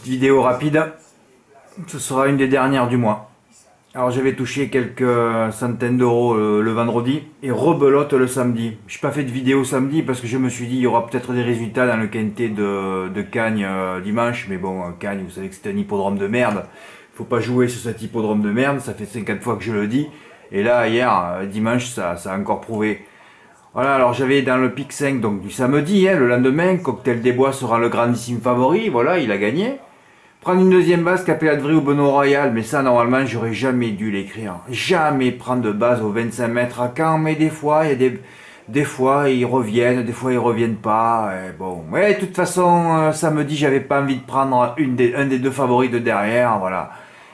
petite vidéo rapide. Ce sera une des dernières du mois. Alors j'avais touché quelques centaines d'euros le vendredi et rebelote le samedi. Je n'ai pas fait de vidéo samedi parce que je me suis dit il y aura peut-être des résultats dans le quintet de Cagnes dimanche. Mais bon, Cagnes, vous savez que c'est un hippodrome de merde. Il faut pas jouer sur cet hippodrome de merde, ça fait 50 fois que je le dis. Et là, hier, dimanche, ça a encore prouvé. Voilà, alors j'avais dans le pic 5 donc du samedi, le lendemain, Cocktail des Bois sera le grandissime favori, voilà, il a gagné. Prendre une deuxième base, Capella de Vry ou Benoît Royal, mais ça normalement j'aurais jamais dû l'écrire. Jamais prendre de base aux 25 mètres à Caen, mais des fois, il y a des fois ils reviennent, des fois ils reviennent pas. Et bon, mais de toute façon, samedi j'avais pas envie de prendre un des deux favoris de derrière, voilà.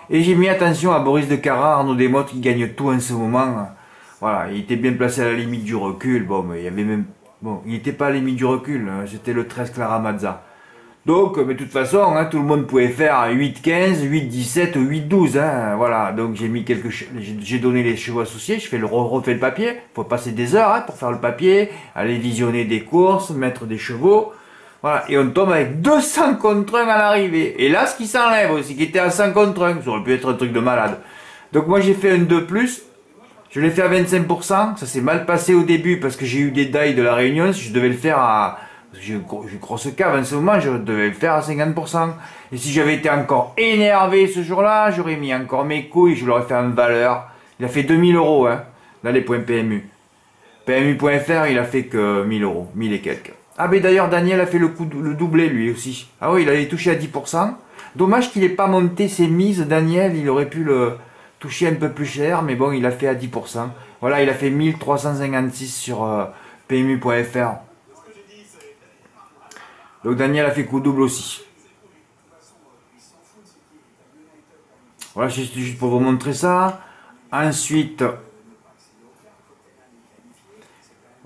Et j'ai mis attention à Boris de Carrard, Arnaud Desmottes qui gagne tout en ce moment. Voilà, il était bien placé à la limite du recul, bon, mais il y avait même... Bon, il n'était pas à la limite du recul, c'était le 13 Clara Mazza. Donc, mais de toute façon, tout le monde pouvait faire 8-15, 8-17 ou 8-12, voilà. Donc j'ai mis j'ai donné les chevaux associés, refait le papier, faut passer des heures pour faire le papier, aller visionner des courses, mettre des chevaux, voilà. Et on tombe avec 200 contre 1 à l'arrivée. Et là, ce qui s'enlève aussi, qui était à 100 contre 1, ça aurait pu être un truc de malade. Donc moi j'ai fait un 2+, je l'ai fait à 25%, ça s'est mal passé au début parce que j'ai eu des die de la Réunion, si je devais le faire à... J'ai une grosse cave en ce moment, je devais le faire à 50%. Et si j'avais été encore énervé ce jour-là, j'aurais mis encore mes couilles, je l'aurais fait en valeur. Il a fait 2000 euros, là les points PMU. PMU.fr, il a fait que 1000 euros, 1000 et quelques. Ah mais d'ailleurs Daniel a fait le doublé lui aussi. Ah oui, il avait touché à 10%. Dommage qu'il n'ait pas monté ses mises, Daniel, il aurait pu le toucher un peu plus cher, mais bon, il a fait à 10%. Voilà, il a fait 1356 sur PMU.fr. Donc Daniel a fait coup double aussi. Voilà, c'est juste pour vous montrer ça. Ensuite...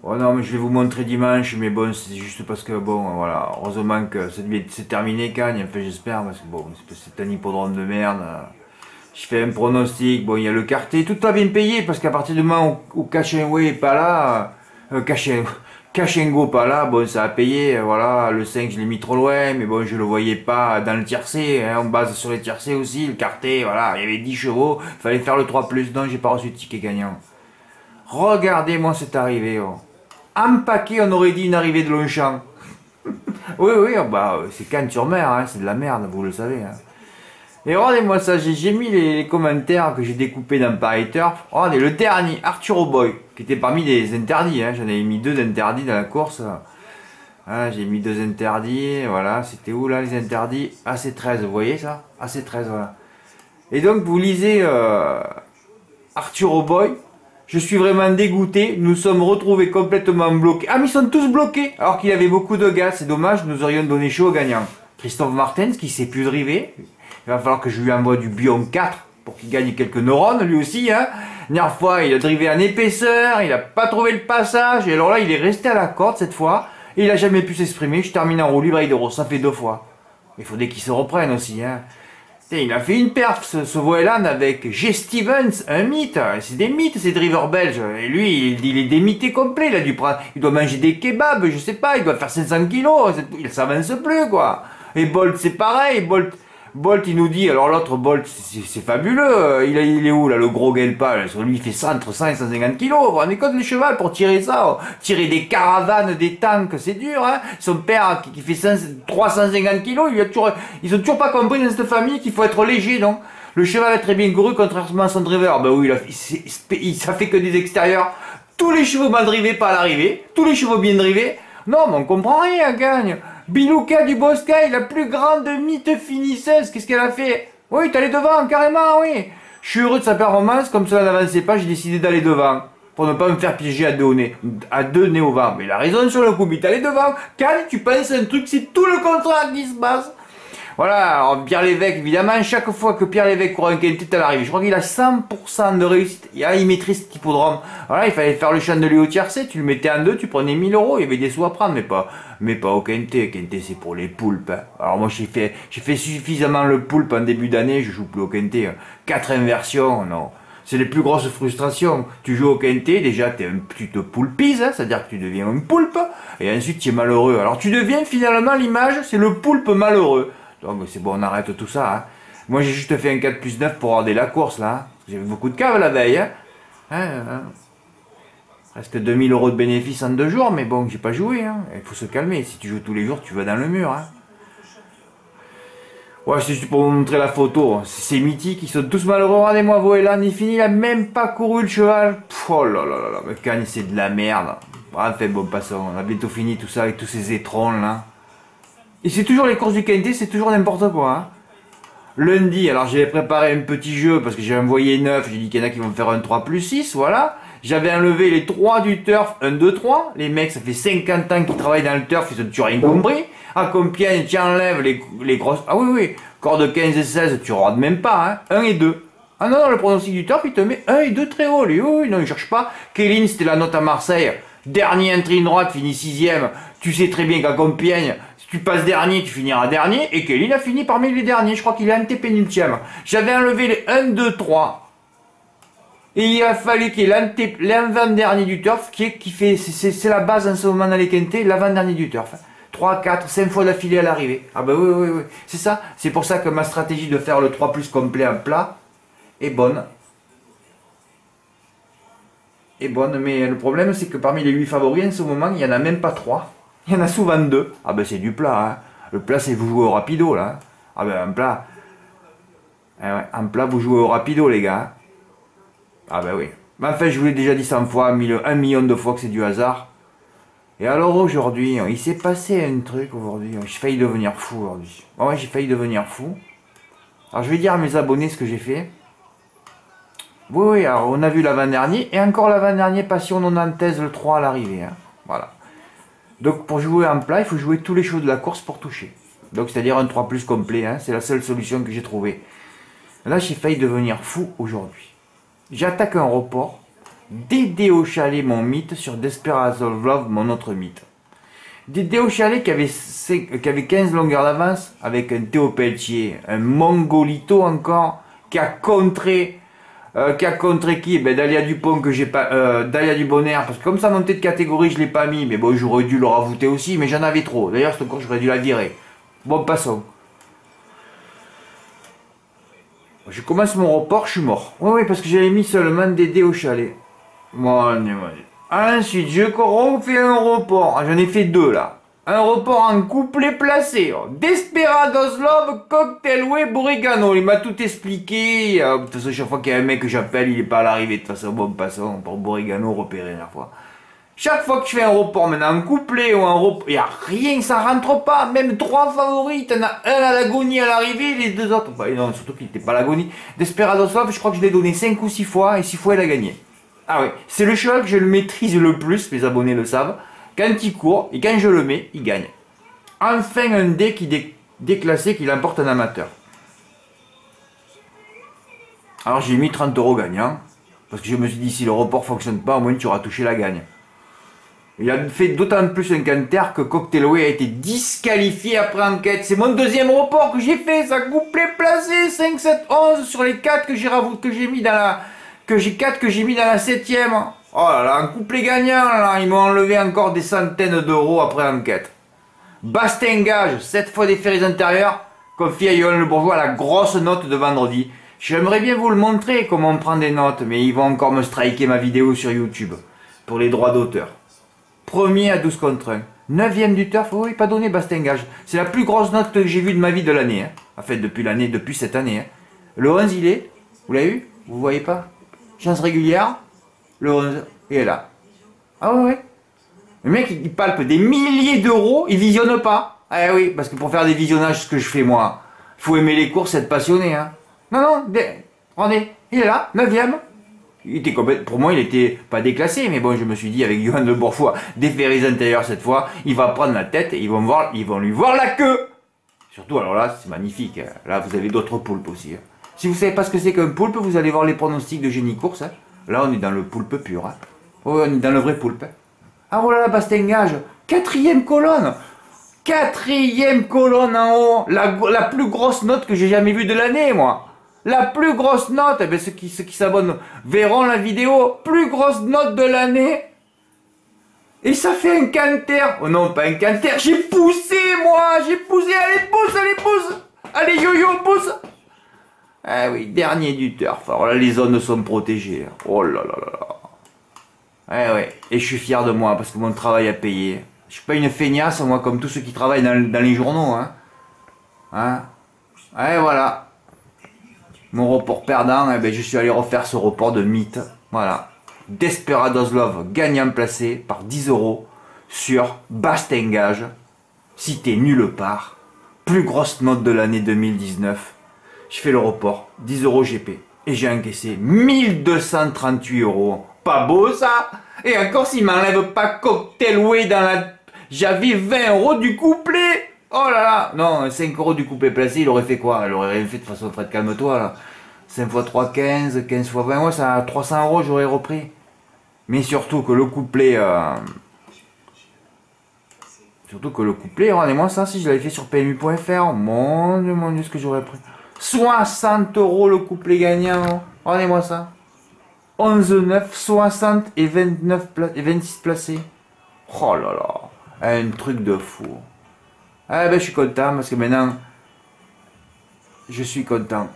Oh non, mais je vais vous montrer dimanche, mais bon, c'est juste parce que, bon, voilà, heureusement que c'est terminé, Cagnes, enfin j'espère, parce que bon, c'est un hippodrome de merde. Je fais un pronostic, bon, il y a le quartier, tout a bien payé, parce qu'à partir du moment où Cachenway est pas là, Cachengo pas là, bon ça a payé, voilà, le 5 je l'ai mis trop loin, mais bon je le voyais pas dans le tiercé, on base sur les tiercés aussi, le quartet, voilà, il y avait 10 chevaux, il fallait faire le 3+, non j'ai pas reçu de ticket gagnant. Regardez-moi cette arrivée, en paquet on aurait dit une arrivée de Longchamp. Oui, bah c'est Cannes-sur-Mer, c'est de la merde, vous le savez. Et regardez-moi ça, j'ai mis les commentaires que j'ai découpés dans Paris Turf. Regardez, le dernier, Arthur O'Boy, qui était parmi les interdits. J'en avais mis 2 d'interdits dans la course. Voilà, j'ai mis 2 interdits. Voilà, c'était où là les interdits? AC13, vous voyez ça? AC13, voilà. Et donc vous lisez Arthur O'Boy. Je suis vraiment dégoûté. Nous sommes retrouvés complètement bloqués. Ah, mais ils sont tous bloqués. Alors qu'il y avait beaucoup de gars. C'est dommage, nous aurions donné chaud au gagnant. Christophe Martens, qui s'est plus drivé. Il va falloir que je lui envoie du Bion 4 pour qu'il gagne quelques neurones, lui aussi. La dernière fois, il a drivé en épaisseur, il n'a pas trouvé le passage. Et alors là, il est resté à la corde cette fois. Et il n'a jamais pu s'exprimer. Je termine en roue libre avec d'euros. Ça fait 2 fois. Il faudrait qu'il se reprenne aussi. Il a fait une perf, ce Voeland, avec G. Stevens, un mythe. C'est des mythes, ces drivers belges. Et lui, il est démité complet. Il doit manger des kebabs, je sais pas. Il doit faire 500 kilos. Il s'avance plus, quoi. Et Bolt, c'est pareil. Bolt, il nous dit, alors l'autre Bolt, c'est fabuleux, il est où là, le gros Guelpa, lui il fait ça entre 100 et 150 kilos, vous vous rendez compte le cheval pour tirer ça, tirer des caravanes, des tanks, c'est dur, son père qui fait 350 kilos, ils ont toujours pas compris dans cette famille qu'il faut être léger, donc le cheval est très bien couru contrairement à son driver, ben oui, ça fait que des extérieurs, tous les chevaux mal drivés pas à l'arrivée, tous les chevaux bien drivés, non mais on comprend rien, gagne. Bilouka du Boscaï, la plus grande mythe finisseuse, qu'est-ce qu'elle a fait? Oui, t'es allé devant, carrément, oui. Je suis heureux de sa performance, comme cela n'avançait pas, j'ai décidé d'aller devant. Pour ne pas me faire piéger à deux nez au vent. Mais il a raison sur le coup, mais t'es allé devant. Quand tu penses un truc, c'est tout le contraire qui se passe. Voilà, alors Pierre Lévesque, évidemment, chaque fois que Pierre Lévesque court un quintet à l'arrivée, je crois qu'il a 100% de réussite. Il maîtrise cet hippodrome. Voilà, il fallait faire le chandelier au tiercé, tu le mettais en 2, tu prenais 1000 euros, il y avait des sous à prendre, mais pas au quintet. Quintet, c'est pour les poulpes. Alors moi, j'ai fait suffisamment le poulpe en début d'année, je joue plus au quintet. 4 inversions, non. C'est les plus grosses frustrations. Tu joues au quintet, déjà, tu te poulpises, c'est-à-dire que tu deviens un poulpe, et ensuite tu es malheureux. Alors tu deviens finalement l'image, c'est le poulpe malheureux. Donc c'est bon, on arrête tout ça. Hein. Moi j'ai juste fait un 4+9 pour regarder la course là. Hein. J'avais beaucoup de caves la veille. Hein. Presque 2000 € de bénéfices en 2 jours, mais bon, j'ai pas joué. Hein. Il faut se calmer. Si tu joues tous les jours, tu vas dans le mur. Hein. Ouais, c'est juste pour vous montrer la photo. C'est mythique, ils sont tous malheureux. Regardez-moi Voelan, il finit, il a même pas couru le cheval. Pff, oh là là là, mais Cagne, c'est de la merde. Enfin, bon, passons. On a bientôt fini tout ça avec tous ces étrons là. Et c'est toujours les courses du Quintet, c'est toujours n'importe quoi. Hein. Lundi, alors j'avais préparé un petit jeu parce que j'ai envoyé 9. J'ai dit qu'il y en a qui vont faire un 3+6, voilà. J'avais enlevé les 3 du turf, 1, 2, 3. Les mecs, ça fait 50 ans qu'ils travaillent dans le turf, ils ont toujours rien compris. À Compiègne, tu enlèves les grosses... Ah oui, oui, corps de 15 et 16, tu regardes même pas, hein. 1 et 2. Ah non, non, le pronostic du turf, il te met 1 et 2 très haut, lui. Oui, non, il cherche pas. Kéline, c'était la note à Marseille. Dernier intrine droite, finit 6ème. Tu sais très bien qu'à Compiègne, si tu passes dernier, tu finiras dernier. Et Kéline a fini parmi les derniers. Je crois qu'il est antépénultième. J'avais enlevé les 1, 2, 3. Et il a fallu qu'il y ait l'avant-dernier du turf, c'est la base en ce moment dans les quintés, l'avant-dernier du turf. 3, 4, 5 fois d'affilée à l'arrivée. Ah bah oui, oui, oui. C'est ça. C'est pour ça que ma stratégie de faire le 3+ complet en plat est bonne. Est bonne, mais le problème c'est que parmi les 8 favoris en ce moment, il n'y en a même pas 3. Il y en a souvent 2. Ah bah c'est du plat. Hein. Le plat c'est vous jouez au rapido là. Hein. Ah bah en plat. Eh ouais, en plat vous jouez au rapido les gars. Hein. Ah ben oui. Mais enfin, je vous l'ai déjà dit 100 fois, 1 million de fois que c'est du hasard. Et alors aujourd'hui, il s'est passé un truc aujourd'hui. J'ai failli devenir fou aujourd'hui. Ouais, j'ai failli devenir fou. Alors je vais dire à mes abonnés ce que j'ai fait. Oui, oui, alors on a vu l'avant-dernier. Et encore l'avant-dernier, Passion Nantaise le 3 à l'arrivée. Hein. Voilà. Donc pour jouer en plat, il faut jouer tous les chevaux de la course pour toucher. Donc c'est-à-dire un 3+ complet. Hein. C'est la seule solution que j'ai trouvée. Là, j'ai failli devenir fou aujourd'hui. J'attaque un report. Dédé au chalet, mon mythe, sur Desperate of Love, mon autre mythe. Dédé au chalet qui avait 15 longueurs d'avance, avec un Théo Pelletier, un Mongolito encore, qui a contré qui? Ben, Dalia Dupont, que j'ai pas, Dalia Dubonnaire, parce que comme ça montait de catégorie, je l'ai pas mis, mais bon, j'aurais dû le rajouter aussi, mais j'en avais trop. D'ailleurs, cette course, j'aurais dû la virer. Bon, passons. Je commence mon report, je suis mort. Oui, oui, parce que j'avais mis seulement Dédé au chalet. Bon, ensuite, je refais un report. J'en ai fait 2 là. Un report en couplet placé. Desperados Love, Cocktail Way, Borigano. Il m'a tout expliqué. De toute façon, chaque fois qu'il y a un mec que j'appelle, il n'est pas à l'arrivée. De toute façon, bon, passons. Pour Borigano, repéré la dernière fois. Chaque fois que je fais un report, maintenant un couplet ou un report, il n'y a rien, ça rentre pas. Même 3 favoris, t'en as un à l'agonie à l'arrivée, les 2 autres. Bah, non, surtout qu'il n'était pas à l'agonie. Desperados Love, je crois que je l'ai donné 5 ou 6 fois et 6 fois il a gagné. Ah oui, c'est le cheval que je le maîtrise le plus, mes abonnés le savent. Quand il court et quand je le mets, il gagne. Enfin un dé qui déclassé qui l'emporte un amateur. Alors j'ai mis 30 € gagnant. Parce que je me suis dit, si le report fonctionne pas, au moins tu auras touché la gagne. Il a fait d'autant plus un canter que Cocktail Way a été disqualifié après enquête. C'est mon deuxième report que j'ai fait, ça couplet placé, 5, 7, 11 sur les 4 que j'ai mis dans la... que j'ai mis dans la 7ème. Oh là là, un couplet gagnant là, ils m'ont enlevé encore des centaines d'euros après enquête. Bastingage, 7 fois des ferries intérieures, confie à Yoann Le Bourgeois la grosse note de vendredi. J'aimerais bien vous le montrer comment on prend des notes, mais ils vont encore me striker ma vidéo sur YouTube pour les droits d'auteur. Premier à 12 contre 1. 9ème du turf, oui, pas donné Bastingage. C'est la plus grosse note que j'ai vue de ma vie de l'année. Hein. En fait, depuis cette année. Hein. Le 11, il est, vous l'avez eu? Vous voyez pas? Chance régulière, le 11, il est là. Ah ouais, ouais. Le mec, il palpe des milliers d'euros, il visionne pas. Ah oui, parce que pour faire des visionnages, ce que je fais moi, il faut aimer les courses, être passionné. Hein. Non, non, regardez, il est là, 9ème. Il était pour moi, il était pas déclassé, mais bon, je me suis dit, avec Yoann Le Bourgeois, des ferries intérieures cette fois, il va prendre la tête et ils vont lui voir la queue. Surtout, alors là, c'est magnifique. Hein. Là, vous avez d'autres poulpes aussi. Hein. Si vous savez pas ce que c'est qu'un poulpe, vous allez voir les pronostics de Génie Course. Hein. Là, on est dans le poulpe pur. Hein. Oh, on est dans le vrai poulpe. Hein. Ah, oh là là, Bastingage. 4ème colonne. 4ème colonne en haut. La plus grosse note que j'ai jamais vue de l'année, moi. La plus grosse note. Eh bien, ceux qui s'abonnent verront la vidéo. Plus grosse note de l'année. Et ça fait un canter. Oh non, pas un canter. J'ai poussé, moi. J'ai poussé. Allez, pousse, allez, pousse. Allez, yo-yo, on pousse. Ah oui, dernier du turf. Alors là, les zones sont protégées. Oh là là là là. Ah ouais, et je suis fier de moi parce que mon travail a payé. Je suis pas une feignasse, moi, comme tous ceux qui travaillent dans les journaux. Hein. Et voilà. Mon report perdant, eh ben, je suis allé refaire ce report de mythe. Voilà. Desperados Love, gagnant placé par 10 € sur Bastengage. Cité nulle part. Plus grosse note de l'année 2019. Je fais le report, 10 € GP. Et j'ai encaissé 1238 €. Pas beau ça? Et encore s'il m'enlève pas Cocktail Way dans la... J'avais 20 € du couplet. Oh là là. Non, 5 € du couplet placé, il aurait fait quoi? Il aurait rien fait de toute façon, Fred, calme-toi là. 5 x 3, 15, 15 x 20, ouais, ça, 300 € j'aurais repris. Mais surtout que le couplet... Surtout que le couplet, regardez-moi ça, si je l'avais fait sur PMU.fr, mon Dieu, ce que j'aurais pris. 60 € le couplet gagnant, regardez-moi ça. 11, 9, 60 et 29 et 26 placés. Oh là là, un truc de fou. Ah ben je suis content parce que maintenant, je suis content.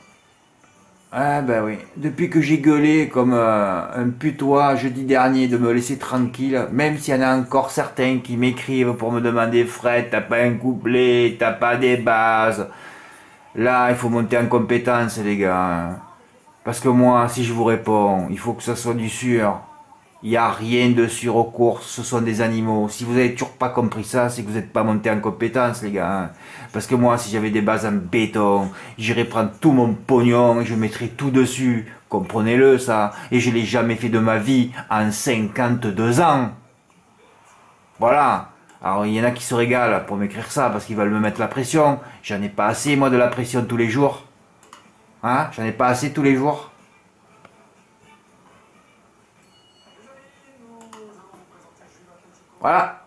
Ah ben oui, depuis que j'ai gueulé comme un putois jeudi dernier de me laisser tranquille, même s'il y en a encore certains qui m'écrivent pour me demander Fred, t'as pas un couplet, t'as pas des bases. Là, il faut monter en compétence les gars. Parce que moi, si je vous réponds, il faut que ça soit du sûr. Il n'y a rien de sûr aux courses, ce sont des animaux. Si vous avez toujours pas compris ça, c'est que vous n'êtes pas monté en compétence, les gars. Parce que moi, si j'avais des bases en béton, j'irais prendre tout mon pognon et je mettrais tout dessus. Comprenez-le, ça. Et je l'ai jamais fait de ma vie en 52 ans. Voilà. Alors, il y en a qui se régalent pour m'écrire ça parce qu'ils veulent me mettre la pression. J'en ai pas assez, moi, de la pression tous les jours. Hein? J'en ai pas assez tous les jours. Voilà.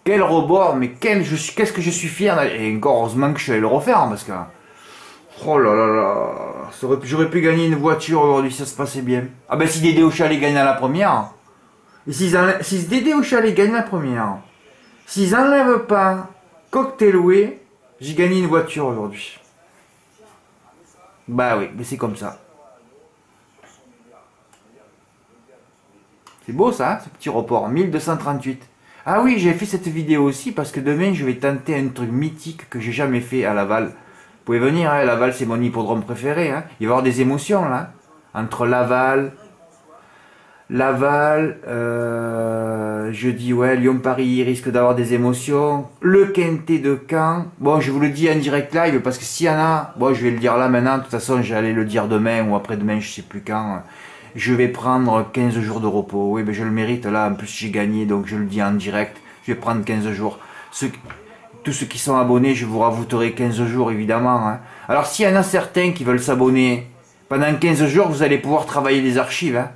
Quel rebord, mais qu'est-ce que je suis fier. Et encore heureusement que je suis allé le refaire, parce que... Oh là là là. J'aurais pu gagner une voiture aujourd'hui, ça se passait bien. Ah ben si Dédé au chalet gagne à la première... Et si Dédé au chalet gagne la première... S'ils enlèvent pas Cocktail Way, j'ai gagné une voiture aujourd'hui. Bah oui, mais c'est comme ça. C'est beau ça, ce petit report, 1238. Ah oui, j'ai fait cette vidéo aussi parce que demain je vais tenter un truc mythique que j'ai jamais fait à Laval. Vous pouvez venir, hein, Laval c'est mon hippodrome préféré. Hein. Il va y avoir des émotions là. Entre Laval, je dis ouais, Lyon-Paris risque d'avoir des émotions. Le Quintet de Caen. Bon, je vous le dis en direct live parce que s'il y en a, bon, je vais le dire là maintenant. De toute façon, j'allais le dire demain ou après-demain, je sais plus quand. Je vais prendre 15 jours de repos. Oui, ben je le mérite là. En plus, j'ai gagné, donc je le dis en direct. Je vais prendre 15 jours. Tous ceux qui sont abonnés, je vous ravouterai 15 jours évidemment. Hein. Alors, s'il y en a certains qui veulent s'abonner, pendant 15 jours, vous allez pouvoir travailler les archives. Hein.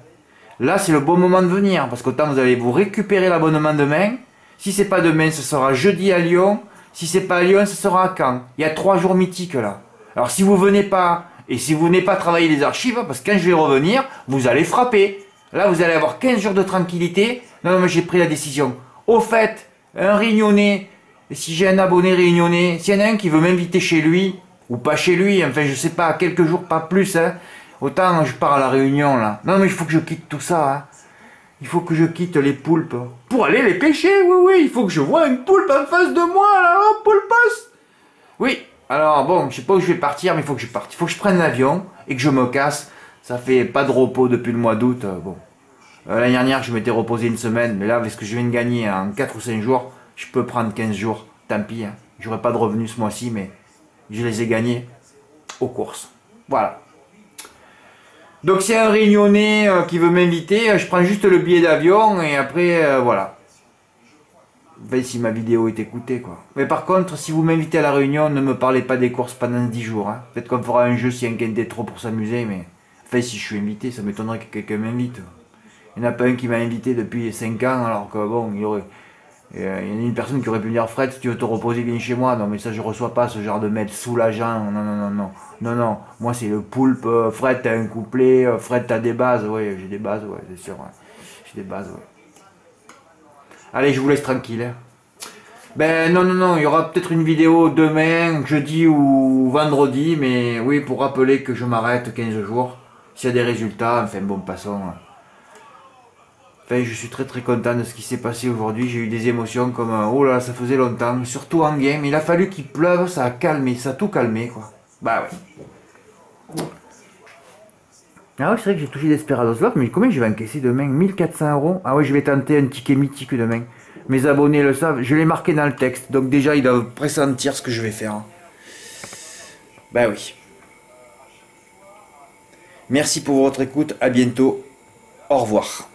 Là, c'est le bon moment de venir, parce qu'autant vous allez vous récupérer l'abonnement demain. Si c'est pas demain, ce sera jeudi à Lyon. Si c'est pas à Lyon, ce sera à Caen. Il y a 3 jours mythiques là. Alors si vous venez pas, et si vous venez pas travailler les archives, parce que quand je vais revenir, vous allez frapper. Là, vous allez avoir 15 jours de tranquillité. Non, mais j'ai pris la décision. Au fait, un Réunionnais, si j'ai un abonné réunionnais, s'il y en a un qui veut m'inviter chez lui, ou pas chez lui, enfin je sais pas, quelques jours, pas plus, hein. Autant je pars à la Réunion là. Non mais il faut que je quitte tout ça. Hein. Il faut que je quitte les poulpes. Pour aller les pêcher, oui, il faut que je vois une poulpe en face de moi là, oh, poulpos. Oui, alors bon, je sais pas où je vais partir, mais il faut que je parte. Il faut que je prenne l'avion et que je me casse. Ça fait pas de repos depuis le mois d'août. Bon. L'année dernière, je m'étais reposé une semaine, mais là, avec ce que je viens de gagner en 4 ou 5 jours, je peux prendre 15 jours. Tant pis, hein. J'aurai pas de revenus ce mois-ci, mais je les ai gagnés aux courses. Voilà. Donc c'est un Réunionnais qui veut m'inviter, je prends juste le billet d'avion et après voilà. Ben, si ma vidéo est écoutée quoi. Mais par contre, si vous m'invitez à la Réunion, ne me parlez pas des courses pendant 10 jours. Hein. Peut-être qu'on fera un jeu si un quintet trop pour s'amuser, mais... Enfin si je suis invité, ça m'étonnerait que quelqu'un m'invite. Il n'y en a pas un qui m'a invité depuis 5 ans alors que bon, il y en a une personne qui aurait pu me dire Fred, si tu veux te reposer, viens chez moi. Non mais ça je reçois pas ce genre de mail soulageant. Non, moi c'est le poulpe, Fred t'as un couplet, Fred t'as des bases, ouais j'ai des bases, ouais c'est sûr, ouais. J'ai des bases, ouais. Allez je vous laisse tranquille. Hein. Ben non, non, non, il y aura peut-être une vidéo demain, jeudi ou vendredi, mais oui, pour rappeler que je m'arrête 15 jours. S'il y a des résultats, enfin bon, passons. Enfin, je suis très très content de ce qui s'est passé aujourd'hui. J'ai eu des émotions comme oh là, ça faisait longtemps, surtout en game. Il a fallu qu'il pleuve, ça a calmé, ça a tout calmé quoi. Bah ouais. Ah ouais, c'est vrai que j'ai touché Desperados Love, mais combien je vais encaisser demain? 1400 €. Ah ouais, je vais tenter un ticket mythique demain. Mes abonnés le savent, je l'ai marqué dans le texte, donc déjà ils doivent pressentir ce que je vais faire. Bah oui. Merci pour votre écoute, à bientôt. Au revoir.